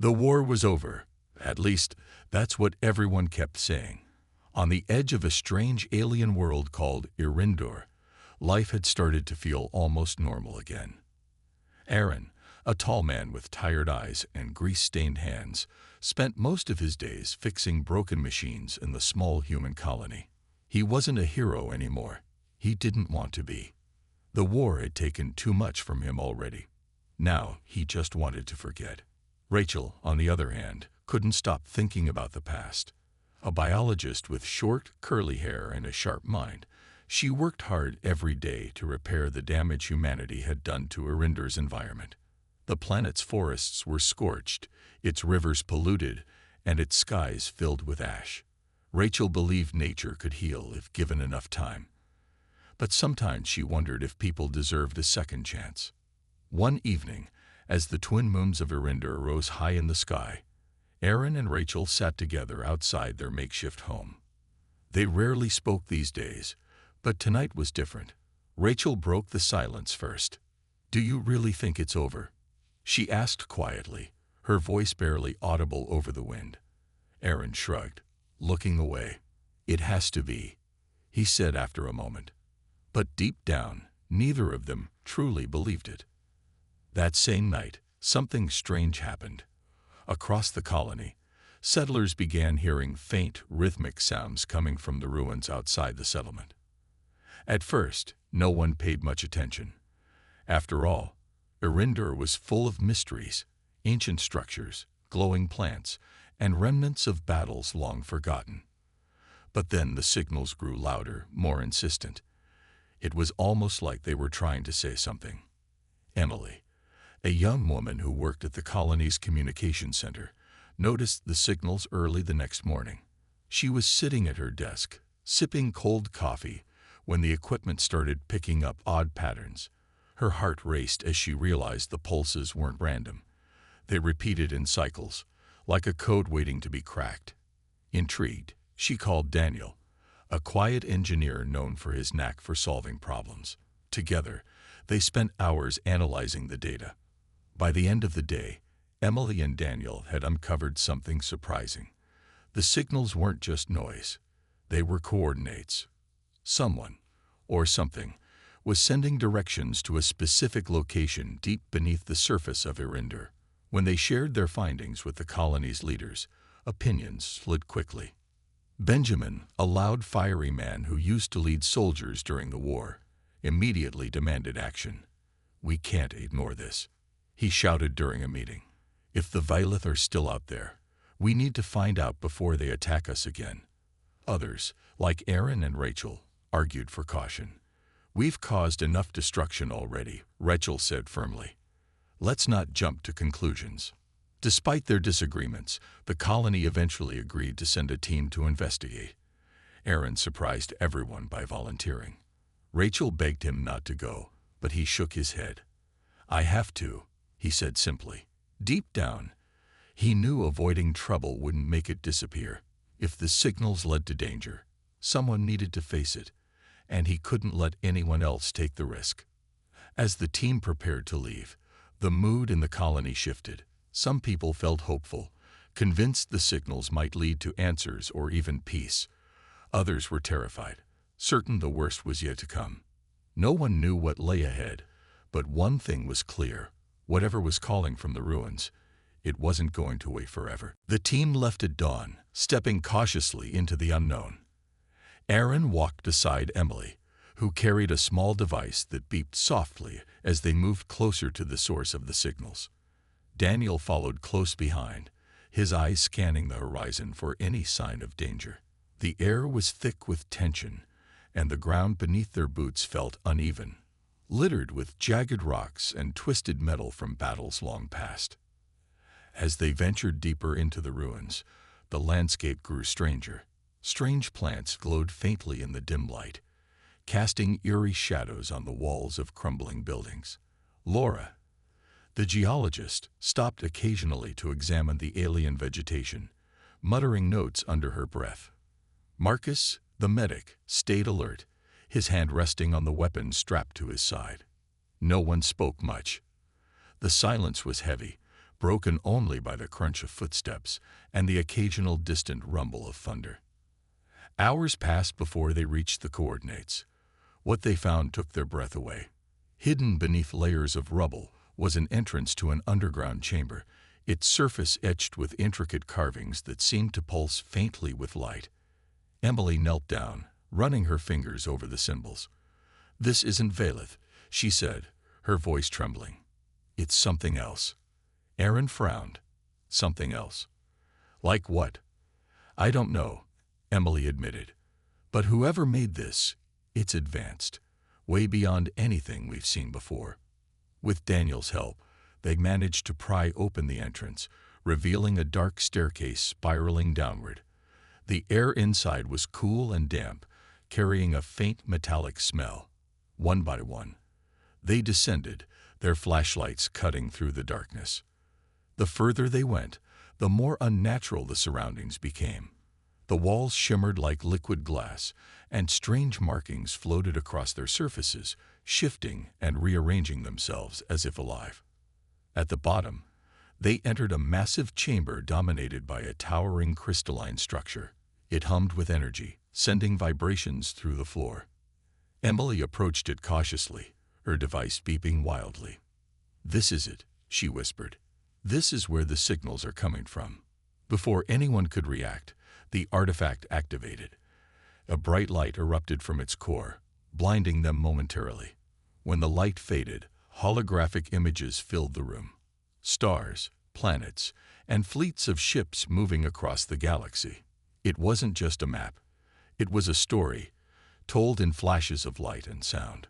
The war was over. At least, that's what everyone kept saying. On the edge of a strange alien world called Irindor, life had started to feel almost normal again. Aaron, a tall man with tired eyes and grease-stained hands, spent most of his days fixing broken machines in the small human colony. He wasn't a hero anymore. He didn't want to be. The war had taken too much from him already. Now he just wanted to forget. Rachel, on the other hand, couldn't stop thinking about the past. A biologist with short, curly hair and a sharp mind, she worked hard every day to repair the damage humanity had done to Irindor's environment. The planet's forests were scorched, its rivers polluted, and its skies filled with ash. Rachel believed nature could heal if given enough time. But sometimes she wondered if people deserved a second chance. One evening, as the twin moons of Irindor rose high in the sky, Aaron and Rachel sat together outside their makeshift home. They rarely spoke these days, but tonight was different. Rachel broke the silence first. "Do you really think it's over?" she asked quietly, her voice barely audible over the wind. Aaron shrugged, looking away. "It has to be," he said after a moment. But deep down, neither of them truly believed it. That same night, something strange happened. Across the colony, settlers began hearing faint, rhythmic sounds coming from the ruins outside the settlement. At first, no one paid much attention. After all, Irindor was full of mysteries, ancient structures, glowing plants, and remnants of battles long forgotten. But then the signals grew louder, more insistent. It was almost like they were trying to say something. Emily, a young woman who worked at the colony's communication center, noticed the signals early the next morning. She was sitting at her desk, sipping cold coffee, when the equipment started picking up odd patterns. Her heart raced as she realized the pulses weren't random. They repeated in cycles, like a code waiting to be cracked. Intrigued, she called Daniel, a quiet engineer known for his knack for solving problems. Together, they spent hours analyzing the data. By the end of the day, Emily and Daniel had uncovered something surprising. The signals weren't just noise. They were coordinates. Someone, or something, was sending directions to a specific location deep beneath the surface of Irindor. When they shared their findings with the colony's leaders, opinions slid quickly. Benjamin, a loud, fiery man who used to lead soldiers during the war, immediately demanded action. "We can't ignore this," he shouted during a meeting. "If the Vilith are still out there, we need to find out before they attack us again." Others, like Aaron and Rachel, argued for caution. "We've caused enough destruction already," Rachel said firmly. "Let's not jump to conclusions." Despite their disagreements, the colony eventually agreed to send a team to investigate. Aaron surprised everyone by volunteering. Rachel begged him not to go, but he shook his head. "I have to," he said simply. Deep down, he knew avoiding trouble wouldn't make it disappear. If the signals led to danger, someone needed to face it, and he couldn't let anyone else take the risk. As the team prepared to leave, the mood in the colony shifted. Some people felt hopeful, convinced the signals might lead to answers or even peace. Others were terrified, certain the worst was yet to come. No one knew what lay ahead, but one thing was clear: whatever was calling from the ruins, it wasn't going to wait forever. The team left at dawn, stepping cautiously into the unknown. Aaron walked beside Emily, who carried a small device that beeped softly as they moved closer to the source of the signals. Daniel followed close behind, his eyes scanning the horizon for any sign of danger. The air was thick with tension, and the ground beneath their boots felt uneven, littered with jagged rocks and twisted metal from battles long past. As they ventured deeper into the ruins, the landscape grew stranger. Strange plants glowed faintly in the dim light, casting eerie shadows on the walls of crumbling buildings. Laura, the geologist, stopped occasionally to examine the alien vegetation, muttering notes under her breath. Marcus, the medic, stayed alert, his hand resting on the weapon strapped to his side. No one spoke much. The silence was heavy, broken only by the crunch of footsteps and the occasional distant rumble of thunder. Hours passed before they reached the coordinates. What they found took their breath away. Hidden beneath layers of rubble was an entrance to an underground chamber, its surface etched with intricate carvings that seemed to pulse faintly with light. Emily knelt down, running her fingers over the symbols. "This isn't Valeth," she said, her voice trembling. "It's something else." Aaron frowned. "Something else? Like what?" "I don't know," Emily admitted. "But whoever made this, it's advanced, way beyond anything we've seen before." With Daniel's help, they managed to pry open the entrance, revealing a dark staircase spiraling downward. The air inside was cool and damp, carrying a faint metallic smell. One by one, they descended, their flashlights cutting through the darkness. The further they went, the more unnatural the surroundings became. The walls shimmered like liquid glass, and strange markings floated across their surfaces, shifting and rearranging themselves as if alive. At the bottom, they entered a massive chamber dominated by a towering crystalline structure. It hummed with energy, sending vibrations through the floor. Emily approached it cautiously, her device beeping wildly. "This is it," she whispered. "This is where the signals are coming from." Before anyone could react, the artifact activated. A bright light erupted from its core, blinding them momentarily. When the light faded, holographic images filled the room. Stars, planets, and fleets of ships moving across the galaxy. It wasn't just a map. It was a story, told in flashes of light and sound.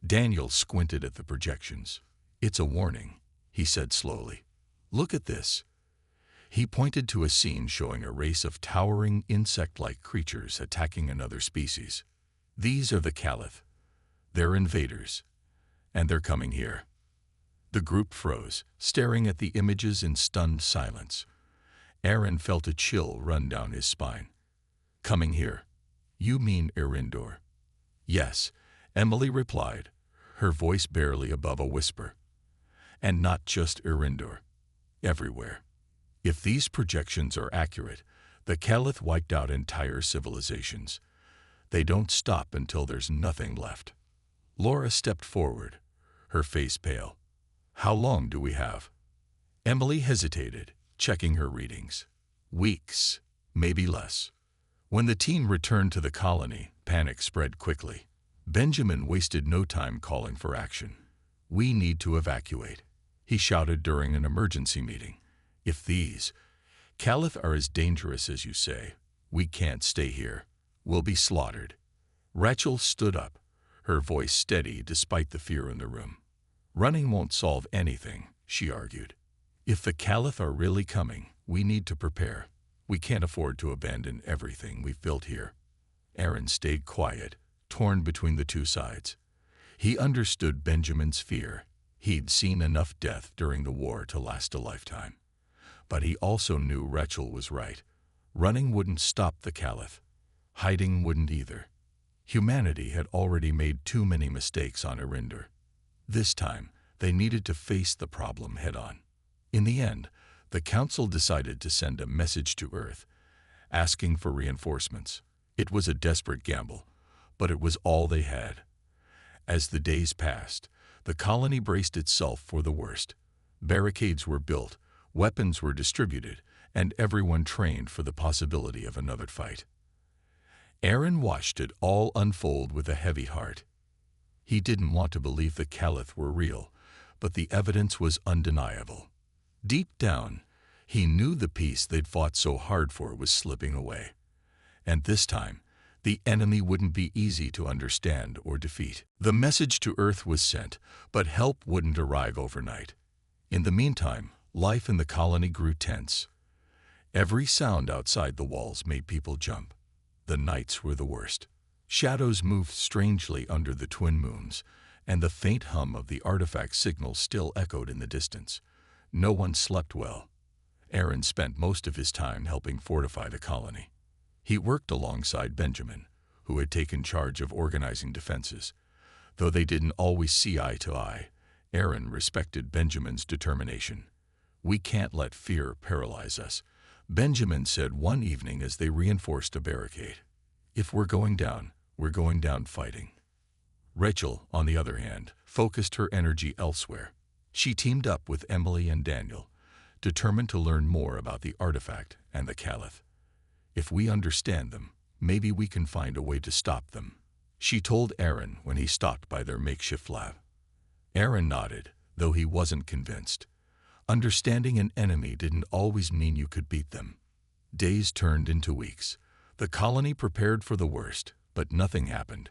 Daniel squinted at the projections. "It's a warning," he said slowly. "Look at this." He pointed to a scene showing a race of towering insect-like creatures attacking another species. "These are the Caliph. They're invaders, and they're coming here." The group froze, staring at the images in stunned silence. Aaron felt a chill run down his spine. "Coming here? You mean Erindor?" "Yes," Emily replied, her voice barely above a whisper. "And not just Erindor. Everywhere. If these projections are accurate, the Caliph wiped out entire civilizations. They don't stop until there's nothing left." Laura stepped forward, her face pale. "How long do we have?" Emily hesitated, checking her readings. "Weeks, maybe less." When the team returned to the colony, panic spread quickly. Benjamin wasted no time calling for action. "We need to evacuate," he shouted during an emergency meeting. "If these Caliph are as dangerous as you say, we can't stay here. We'll be slaughtered." Rachel stood up, her voice steady despite the fear in the room. "Running won't solve anything," she argued. "If the Caliph are really coming, we need to prepare. We can't afford to abandon everything we've built here." Aaron stayed quiet, torn between the two sides. He understood Benjamin's fear. He'd seen enough death during the war to last a lifetime. But he also knew Rachel was right. Running wouldn't stop the Caliph. Hiding wouldn't either. Humanity had already made too many mistakes on Erindor. This time, they needed to face the problem head-on. In the end, the Council decided to send a message to Earth, asking for reinforcements. It was a desperate gamble, but it was all they had. As the days passed, the colony braced itself for the worst. Barricades were built, weapons were distributed, and everyone trained for the possibility of another fight. Aaron watched it all unfold with a heavy heart. He didn't want to believe the Caliph were real, but the evidence was undeniable. Deep down, he knew the peace they'd fought so hard for was slipping away. And this time, the enemy wouldn't be easy to understand or defeat. The message to Earth was sent, but help wouldn't arrive overnight. In the meantime, life in the colony grew tense. Every sound outside the walls made people jump. The nights were the worst. Shadows moved strangely under the twin moons, and the faint hum of the artifact signal still echoed in the distance. No one slept well. Aaron spent most of his time helping fortify the colony. He worked alongside Benjamin, who had taken charge of organizing defenses. Though they didn't always see eye to eye, Aaron respected Benjamin's determination. We can't let fear paralyze us, Benjamin said one evening as they reinforced a barricade. If we're going down fighting. Rachel, on the other hand, focused her energy elsewhere. She teamed up with Emily and Daniel, determined to learn more about the artifact and the Caliph. If we understand them, maybe we can find a way to stop them, she told Aaron when he stopped by their makeshift lab. Aaron nodded, though he wasn't convinced. Understanding an enemy didn't always mean you could beat them. Days turned into weeks. The colony prepared for the worst, but nothing happened.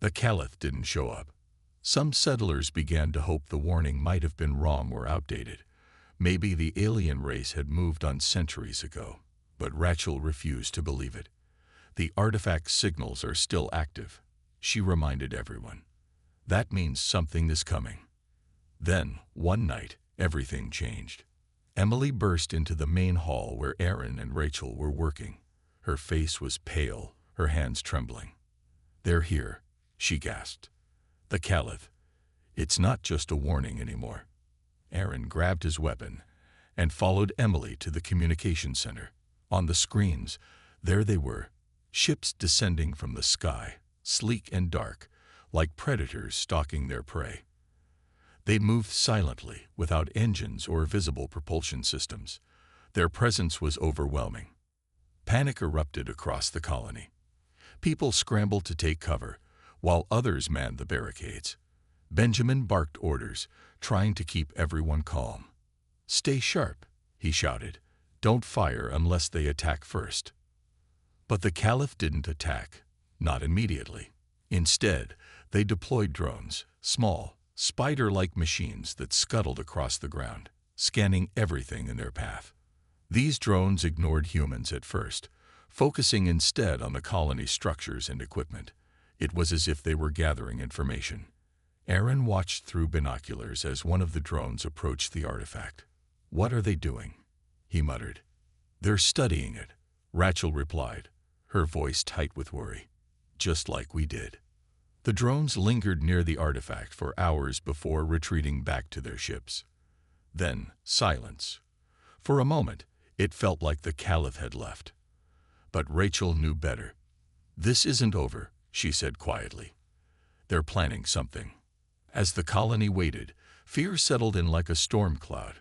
The Caliph didn't show up. Some settlers began to hope the warning might have been wrong or outdated. Maybe the alien race had moved on centuries ago, but Rachel refused to believe it. The artifact signals are still active, she reminded everyone. That means something is coming. Then, one night, everything changed. Emily burst into the main hall where Aaron and Rachel were working. Her face was pale, her hands trembling. "They're here," she gasped. "The Caliph. It's not just a warning anymore." Aaron grabbed his weapon and followed Emily to the communication center. On the screens, there they were, ships descending from the sky, sleek and dark, like predators stalking their prey. They moved silently, without engines or visible propulsion systems. Their presence was overwhelming. Panic erupted across the colony. People scrambled to take cover, while others manned the barricades. Benjamin barked orders, trying to keep everyone calm. "Stay sharp," he shouted. "Don't fire unless they attack first." But the Caliph didn't attack, not immediately. Instead, they deployed drones, small, spider-like machines that scuttled across the ground, scanning everything in their path. These drones ignored humans at first, focusing instead on the colony's structures and equipment. It was as if they were gathering information. Aaron watched through binoculars as one of the drones approached the artifact. "What are they doing?" he muttered. "They're studying it," Rachel replied, her voice tight with worry. "Just like we did." The drones lingered near the artifact for hours before retreating back to their ships. Then, silence. For a moment, it felt like the Caliph had left. But Rachel knew better. "This isn't over," she said quietly. "They're planning something." As the colony waited, fear settled in like a storm cloud.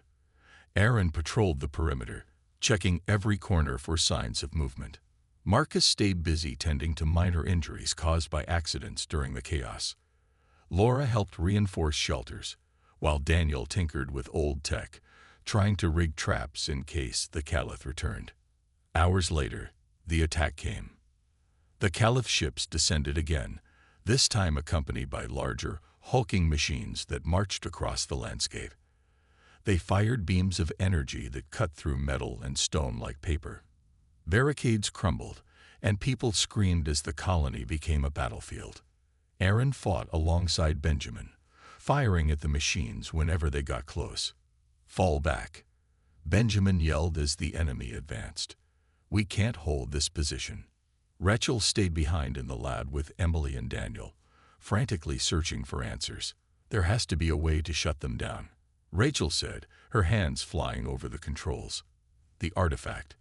Aaron patrolled the perimeter, checking every corner for signs of movement. Marcus stayed busy tending to minor injuries caused by accidents during the chaos. Laura helped reinforce shelters, while Daniel tinkered with old tech, trying to rig traps in case the Caliph returned. Hours later, the attack came. The Caliph's ships descended again, this time accompanied by larger, hulking machines that marched across the landscape. They fired beams of energy that cut through metal and stone like paper. Barricades crumbled, and people screamed as the colony became a battlefield. Aaron fought alongside Benjamin, firing at the machines whenever they got close. "Fall back," Benjamin yelled as the enemy advanced. "We can't hold this position." Rachel stayed behind in the lab with Emily and Daniel, frantically searching for answers. "There has to be a way to shut them down," Rachel said, her hands flying over the controls. "The artifact.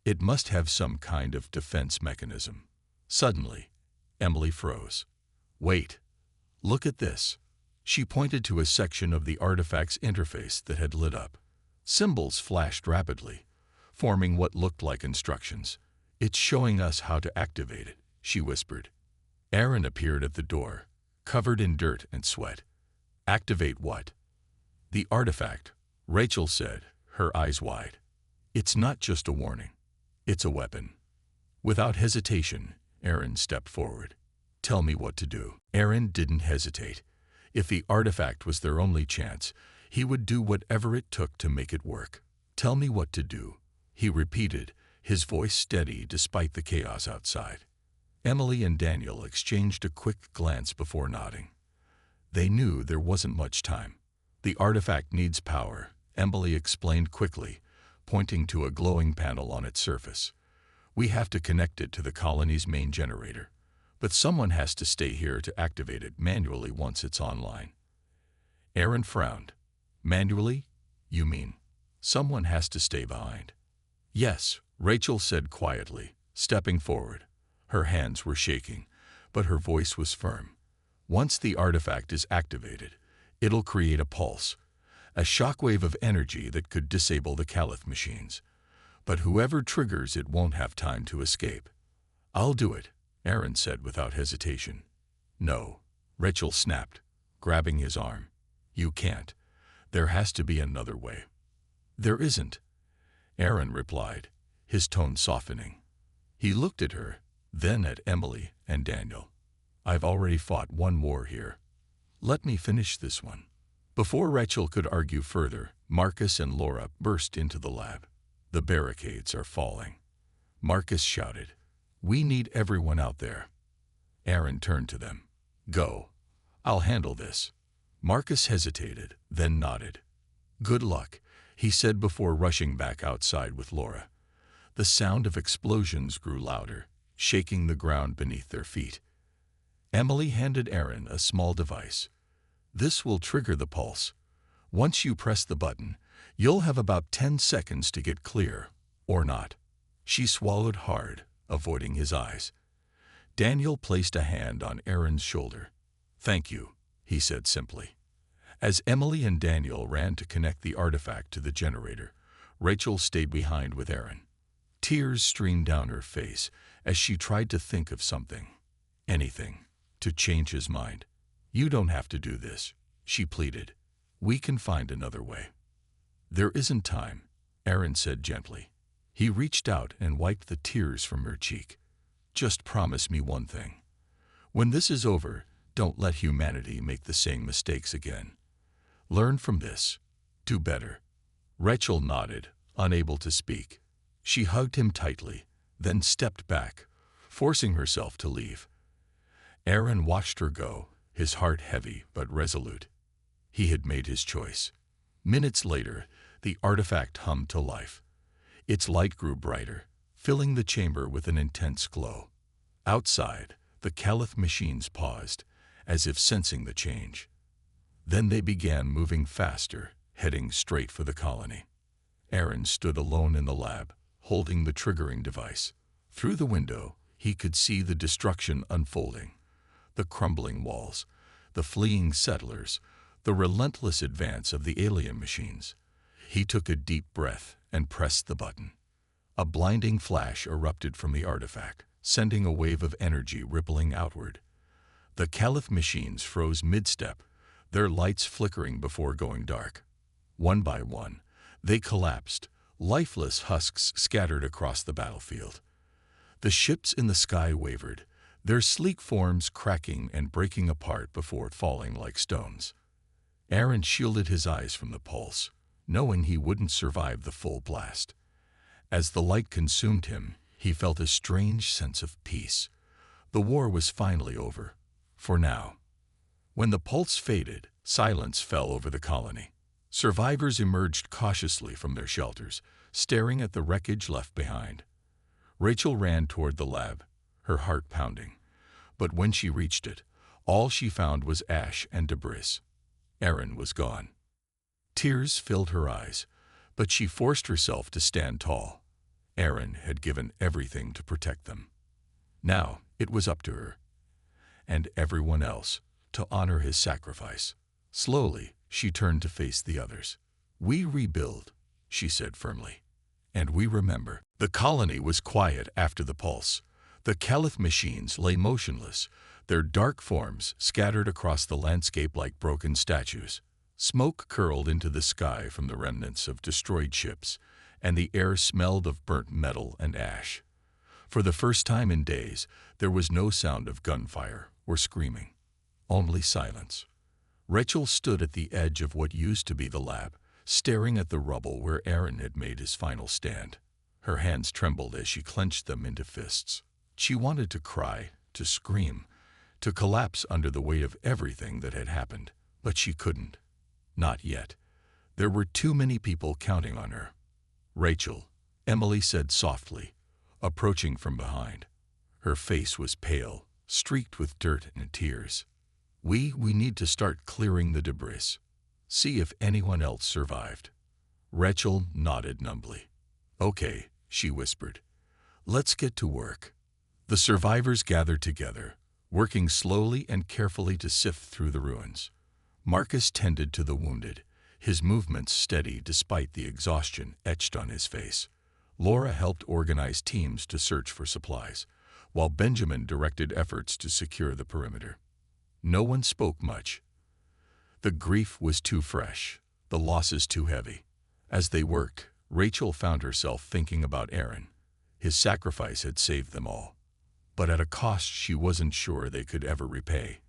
It must have some kind of defense mechanism." Suddenly, Emily froze. "Wait. Look at this." She pointed to a section of the artifact's interface that had lit up. Symbols flashed rapidly, forming what looked like instructions. "It's showing us how to activate it," she whispered. Aaron appeared at the door, covered in dirt and sweat. "Activate what?" "The artifact," Rachel said, her eyes wide. "It's not just a warning. It's a weapon." Without hesitation, Aaron stepped forward. "Tell me what to do." Aaron didn't hesitate. If the artifact was their only chance, he would do whatever it took to make it work. "Tell me what to do," he repeated, his voice steady despite the chaos outside. Emily and Daniel exchanged a quick glance before nodding. They knew there wasn't much time. "The artifact needs power," Emily explained quickly, pointing to a glowing panel on its surface. "We have to connect it to the colony's main generator, but someone has to stay here to activate it manually once it's online." Aaron frowned. "Manually? You mean Someone has to stay behind. Yes, Rachel said quietly, stepping forward. Her hands were shaking, but her voice was firm. Once the artifact is activated, it'll create a pulse, a shockwave of energy that could disable the Caliph machines. But whoever triggers it won't have time to escape. I'll do it, Aaron said without hesitation. No, Rachel snapped, grabbing his arm. You can't. There has to be another way. There isn't, Aaron replied, his tone softening. He looked at her, then at Emily and Daniel. I've already fought one war here. Let me finish this one. Before Rachel could argue further, Marcus and Laura burst into the lab. The barricades are falling. Marcus shouted, We need everyone out there. Aaron turned to them. Go. I'll handle this. Marcus hesitated, then nodded. Good luck, he said before rushing back outside with Laura. The sound of explosions grew louder, shaking the ground beneath their feet. Emily handed Aaron a small device. This will trigger the pulse. Once you press the button, you'll have about 10 seconds to get clear, or not. She swallowed hard, avoiding his eyes. Daniel placed a hand on Aaron's shoulder. Thank you, he said simply. As Emily and Daniel ran to connect the artifact to the generator, Rachel stayed behind with Aaron. Tears streamed down her face as she tried to think of something, anything, to change his mind. You don't have to do this, she pleaded. We can find another way. There isn't time, Aaron said gently. He reached out and wiped the tears from her cheek. Just promise me one thing. When this is over, don't let humanity make the same mistakes again. Learn from this. Do better. Rachel nodded, unable to speak. She hugged him tightly, then stepped back, forcing herself to leave. Aaron watched her go, his heart heavy but resolute. He had made his choice. Minutes later, the artifact hummed to life. Its light grew brighter, filling the chamber with an intense glow. Outside, the Caliph machines paused, as if sensing the change. Then they began moving faster, heading straight for the colony. Aaron stood alone in the lab, holding the triggering device. Through the window, he could see the destruction unfolding. The crumbling walls, the fleeing settlers, the relentless advance of the alien machines. He took a deep breath and pressed the button. A blinding flash erupted from the artifact, sending a wave of energy rippling outward. The Caliph machines froze mid-step, their lights flickering before going dark. One by one, they collapsed, lifeless husks scattered across the battlefield. The ships in the sky wavered, their sleek forms cracking and breaking apart before falling like stones. Aaron shielded his eyes from the pulse, knowing he wouldn't survive the full blast. As the light consumed him, he felt a strange sense of peace. The war was finally over, for now. When the pulse faded, silence fell over the colony. Survivors emerged cautiously from their shelters, staring at the wreckage left behind. Rachel ran toward the lab, her heart pounding. But when she reached it, all she found was ash and debris. Aaron was gone. Tears filled her eyes, but she forced herself to stand tall. Aaron had given everything to protect them. Now it was up to her, and everyone else, to honor his sacrifice. Slowly, she turned to face the others. We rebuild, she said firmly. And we remember. The colony was quiet after the pulse. The Caliph machines lay motionless, their dark forms scattered across the landscape like broken statues. Smoke curled into the sky from the remnants of destroyed ships, and the air smelled of burnt metal and ash. For the first time in days, there was no sound of gunfire or screaming, only silence. Rachel stood at the edge of what used to be the lab, staring at the rubble where Aaron had made his final stand. Her hands trembled as she clenched them into fists. She wanted to cry, to scream, to collapse under the weight of everything that had happened, but she couldn't. Not yet. There were too many people counting on her. Rachel, Emily said softly, approaching from behind. Her face was pale, streaked with dirt and tears. We need to start clearing the debris. See if anyone else survived. Rachel nodded numbly. "Okay," she whispered. "Let's get to work." The survivors gathered together, working slowly and carefully to sift through the ruins. Marcus tended to the wounded, his movements steady despite the exhaustion etched on his face. Laura helped organize teams to search for supplies, while Benjamin directed efforts to secure the perimeter. No one spoke much. The grief was too fresh, the losses too heavy. As they worked, Rachel found herself thinking about Aaron. His sacrifice had saved them all, but at a cost she wasn't sure they could ever repay.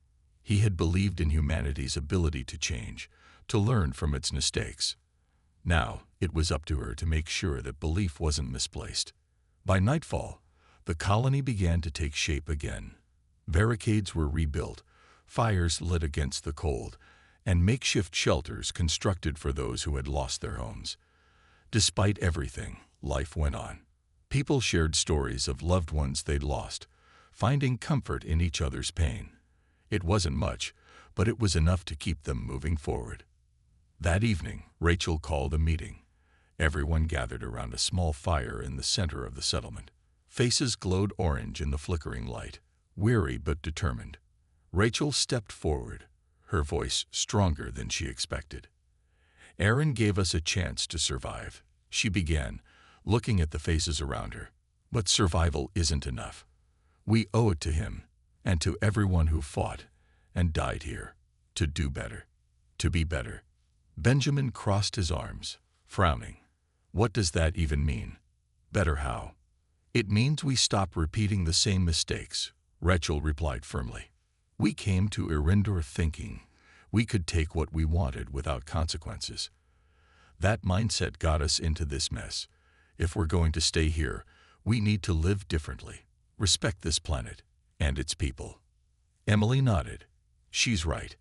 He had believed in humanity's ability to change, to learn from its mistakes. Now, it was up to her to make sure that belief wasn't misplaced. By nightfall, the colony began to take shape again. Barricades were rebuilt, fires lit against the cold, and makeshift shelters constructed for those who had lost their homes. Despite everything, life went on. People shared stories of loved ones they'd lost, finding comfort in each other's pain. It wasn't much, but it was enough to keep them moving forward. That evening, Rachel called a meeting. Everyone gathered around a small fire in the center of the settlement. Faces glowed orange in the flickering light, weary but determined. Rachel stepped forward, her voice stronger than she expected. "Aaron gave us a chance to survive," she began, looking at the faces around her. "But survival isn't enough. We owe it to him, and to everyone who fought and died here, to do better, to be better." Benjamin crossed his arms, frowning. "What does that even mean? Better how?" "It means we stop repeating the same mistakes," Rachel replied firmly. "We came to Irindor thinking we could take what we wanted without consequences. That mindset got us into this mess. If we're going to stay here, we need to live differently, respect this planet and its people." Emily nodded. "She's right.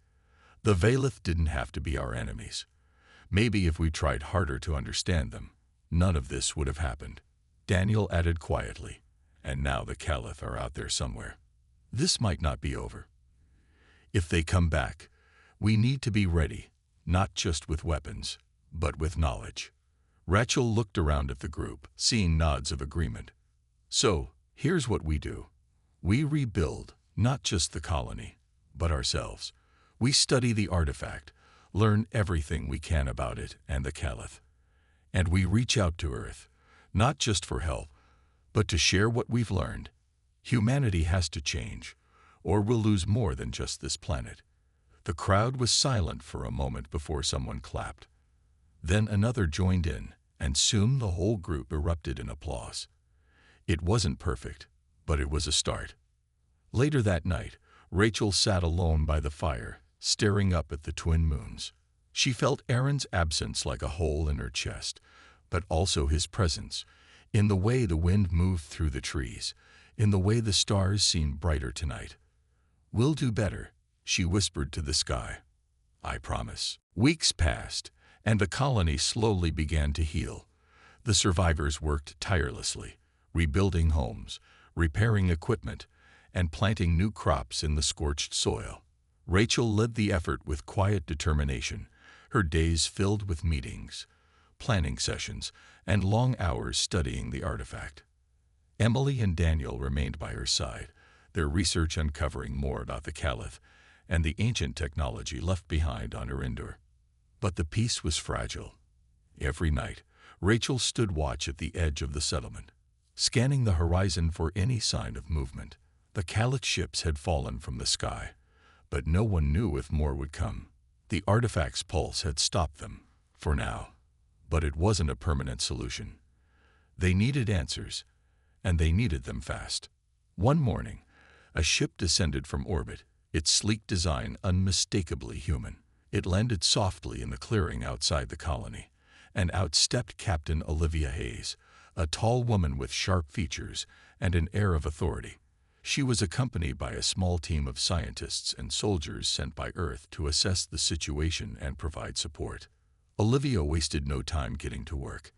The Valith didn't have to be our enemies. Maybe if we tried harder to understand them, none of this would have happened." Daniel added quietly, "And now the Caliph are out there somewhere. This might not be over. If they come back, we need to be ready, not just with weapons, but with knowledge." Rachel looked around at the group, seeing nods of agreement. "So, here's what we do. We rebuild, not just the colony, but ourselves. We study the artifact, learn everything we can about it and the Caliph. And we reach out to Earth, not just for help, but to share what we've learned. Humanity has to change, or we'll lose more than just this planet." The crowd was silent for a moment before someone clapped. Then another joined in, and soon the whole group erupted in applause. It wasn't perfect, but it was a start. Later that night, Rachel sat alone by the fire, staring up at the twin moons. She felt Aaron's absence like a hole in her chest, but also his presence, in the way the wind moved through the trees, in the way the stars seemed brighter tonight. "We'll do better," she whispered to the sky. "I promise." Weeks passed, and the colony slowly began to heal. The survivors worked tirelessly, rebuilding homes, repairing equipment, and planting new crops in the scorched soil. Rachel led the effort with quiet determination, her days filled with meetings, planning sessions, and long hours studying the artifact. Emily and Daniel remained by her side, their research uncovering more about the Caliph and the ancient technology left behind on Irindor. But the peace was fragile. Every night, Rachel stood watch at the edge of the settlement, scanning the horizon for any sign of movement. The Caliph ships had fallen from the sky, but no one knew if more would come. The artifact's pulse had stopped them, for now, but it wasn't a permanent solution. They needed answers, and they needed them fast. One morning, a ship descended from orbit, its sleek design unmistakably human. It landed softly in the clearing outside the colony, and out stepped Captain Olivia Hayes, a tall woman with sharp features and an air of authority. She was accompanied by a small team of scientists and soldiers sent by Earth to assess the situation and provide support. Olivia wasted no time getting to work.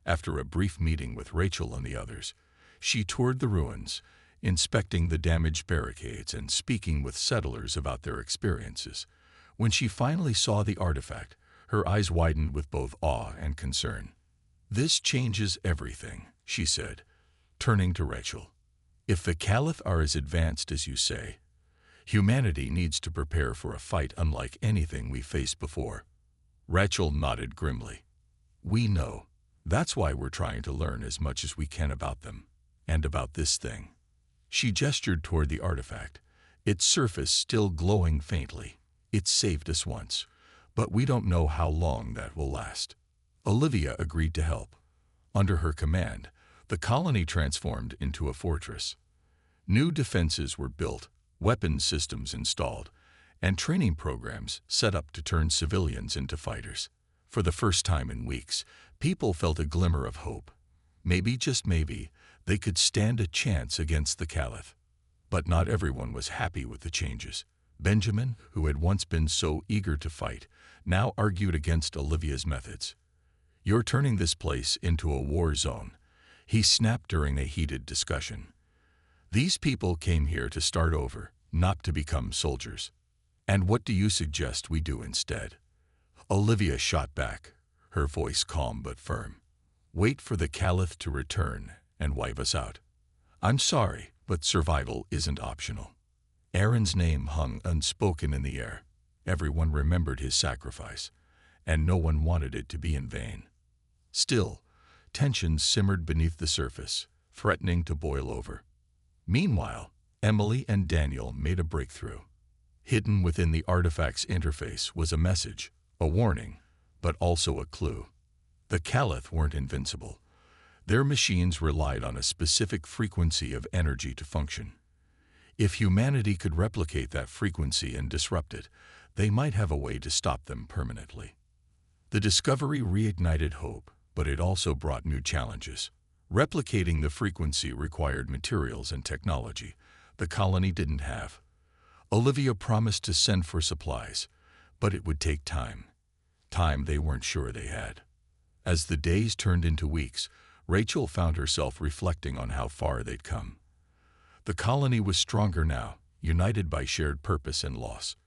After a brief meeting with Rachel and the others, she toured the ruins, inspecting the damaged barricades and speaking with settlers about their experiences. When she finally saw the artifact, Her eyes widened with both awe and concern. "This changes everything," she said, turning to Rachel. "If the Caliph are as advanced as you say, humanity needs to prepare for a fight unlike anything we faced before." Rachel nodded grimly. "We know. That's why we're trying to learn as much as we can about them, and about this thing." She gestured toward the artifact, its surface still glowing faintly. "It saved us once, but we don't know how long that will last." Olivia agreed to help. Under her command, the colony transformed into a fortress. New defenses were built, weapons systems installed, and training programs set up to turn civilians into fighters. For the first time in weeks, people felt a glimmer of hope. Maybe, just maybe, they could stand a chance against the Caliph. But not everyone was happy with the changes. Benjamin, who had once been so eager to fight, now argued against Olivia's methods. "You're turning this place into a war zone," he snapped during a heated discussion. "These people came here to start over, not to become soldiers. And what do you suggest we do instead?" Olivia shot back, her voice calm but firm. "Wait for the Caliph to return and wipe us out. I'm sorry, but survival isn't optional." Aaron's name hung unspoken in the air. Everyone remembered his sacrifice, and no one wanted it to be in vain. Still, tension simmered beneath the surface, threatening to boil over. Meanwhile, Emily and Daniel made a breakthrough. Hidden within the artifact's interface was a message, a warning, but also a clue. The Caliph weren't invincible. Their machines relied on a specific frequency of energy to function. If humanity could replicate that frequency and disrupt it, they might have a way to stop them permanently. The discovery reignited hope, but it also brought new challenges. Replicating the frequency required materials and technology the colony didn't have. Olivia promised to send for supplies, but it would take time. Time they weren't sure they had. As the days turned into weeks, Rachel found herself reflecting on how far they'd come. The colony was stronger now, united by shared purpose and loss.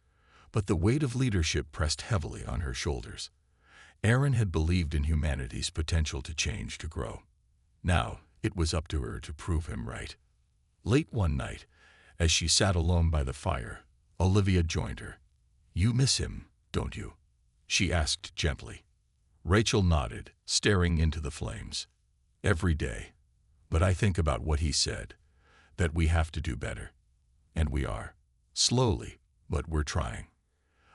But the weight of leadership pressed heavily on her shoulders. Aaron had believed in humanity's potential to change, to grow. Now, it was up to her to prove him right. Late one night, as she sat alone by the fire, Olivia joined her. "You miss him, don't you?" she asked gently. Rachel nodded, staring into the flames. "Every day. But I think about what he said, that we have to do better. And we are. Slowly, but we're trying."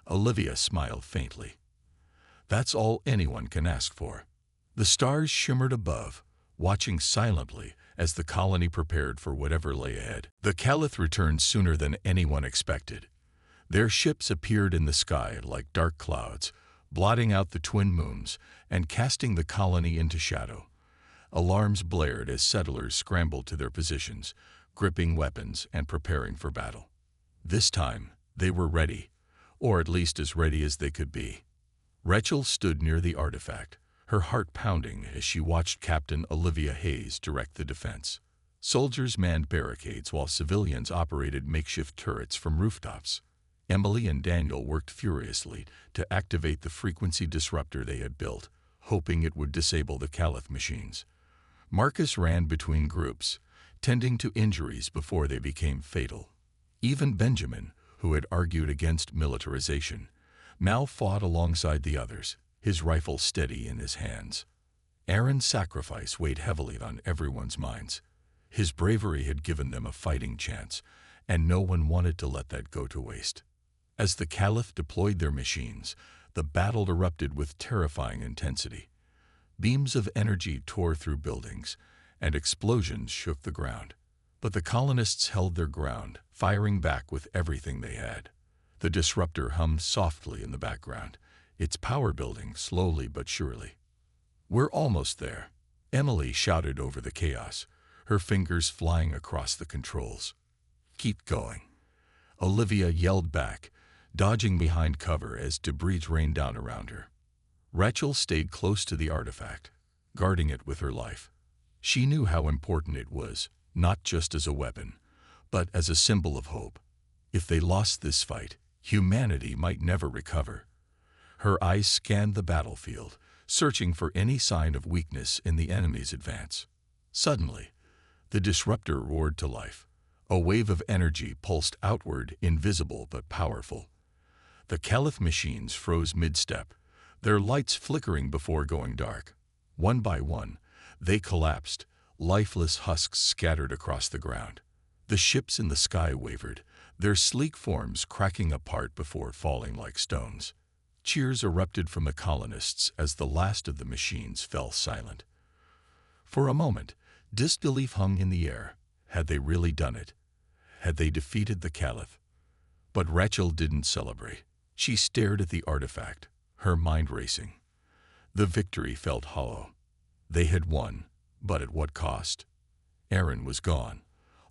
Olivia smiled faintly. "That's all anyone can ask for." The stars shimmered above, watching silently as the colony prepared for whatever lay ahead. The Caliph returned sooner than anyone expected. Their ships appeared in the sky like dark clouds, blotting out the twin moons and casting the colony into shadow. Alarms blared as settlers scrambled to their positions, gripping weapons and preparing for battle. This time, they were ready, or at least as ready as they could be. Rachel stood near the artifact, her heart pounding as she watched Captain Olivia Hayes direct the defense. Soldiers manned barricades while civilians operated makeshift turrets from rooftops. Emily and Daniel worked furiously to activate the frequency disruptor they had built, hoping it would disable the Caliph machines. Marcus ran between groups, tending to injuries before they became fatal. Even Benjamin, who had argued against militarization, now fought alongside the others, his rifle steady in his hands. Aaron's sacrifice weighed heavily on everyone's minds. His bravery had given them a fighting chance, and no one wanted to let that go to waste. As the Caliph deployed their machines, the battle erupted with terrifying intensity. Beams of energy tore through buildings, and explosions shook the ground. But the colonists held their ground, firing back with everything they had. The disruptor hummed softly in the background, its power building slowly but surely. "We're almost there," Emily shouted over the chaos, her fingers flying across the controls. "Keep going," Olivia yelled back, dodging behind cover as debris rained down around her. Rachel stayed close to the artifact, guarding it with her life. She knew how important it was, not just as a weapon, but as a symbol of hope. If they lost this fight, humanity might never recover. Her eyes scanned the battlefield, searching for any sign of weakness in the enemy's advance. Suddenly, the disruptor roared to life. A wave of energy pulsed outward, invisible but powerful. The Caliph machines froze mid-step, their lights flickering before going dark. One by one, they collapsed, lifeless husks scattered across the ground. The ships in the sky wavered, their sleek forms cracking apart before falling like stones. Cheers erupted from the colonists as the last of the machines fell silent. For a moment, disbelief hung in the air. Had they really done it? Had they defeated the Caliph? But Rachel didn't celebrate. She stared at the artifact, her mind racing. The victory felt hollow. They had won, but at what cost? Aaron was gone,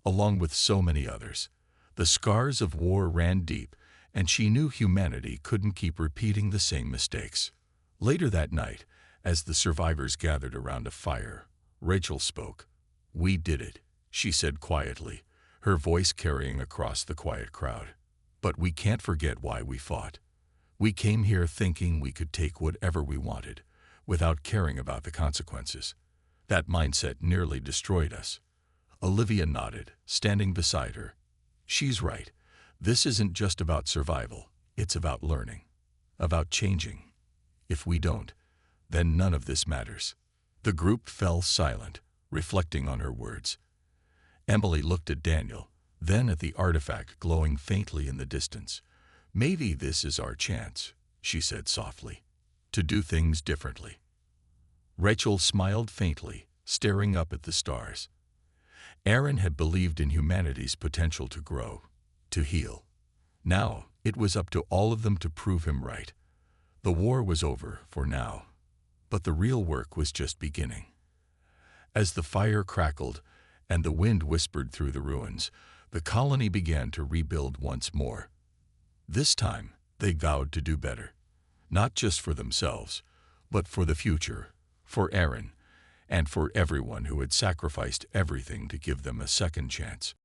along with so many others. The scars of war ran deep, and she knew humanity couldn't keep repeating the same mistakes. Later that night, as the survivors gathered around a fire, Rachel spoke. "We did it," she said quietly, her voice carrying across the quiet crowd. "But we can't forget why we fought. We came here thinking we could take whatever we wanted, without caring about the consequences. That mindset nearly destroyed us." Olivia nodded, standing beside her. "She's right. This isn't just about survival. It's about learning, about changing. If we don't, then none of this matters." The group fell silent, reflecting on her words. Emily looked at Daniel, then at the artifact glowing faintly in the distance. "Maybe this is our chance," she said softly, "to do things differently." Rachel smiled faintly, staring up at the stars. Aaron had believed in humanity's potential to grow, to heal. Now, it was up to all of them to prove him right. The war was over for now, but the real work was just beginning. As the fire crackled and the wind whispered through the ruins, the colony began to rebuild once more. This time, they vowed to do better, not just for themselves, but for the future, for Aaron, and for everyone who had sacrificed everything to give them a second chance.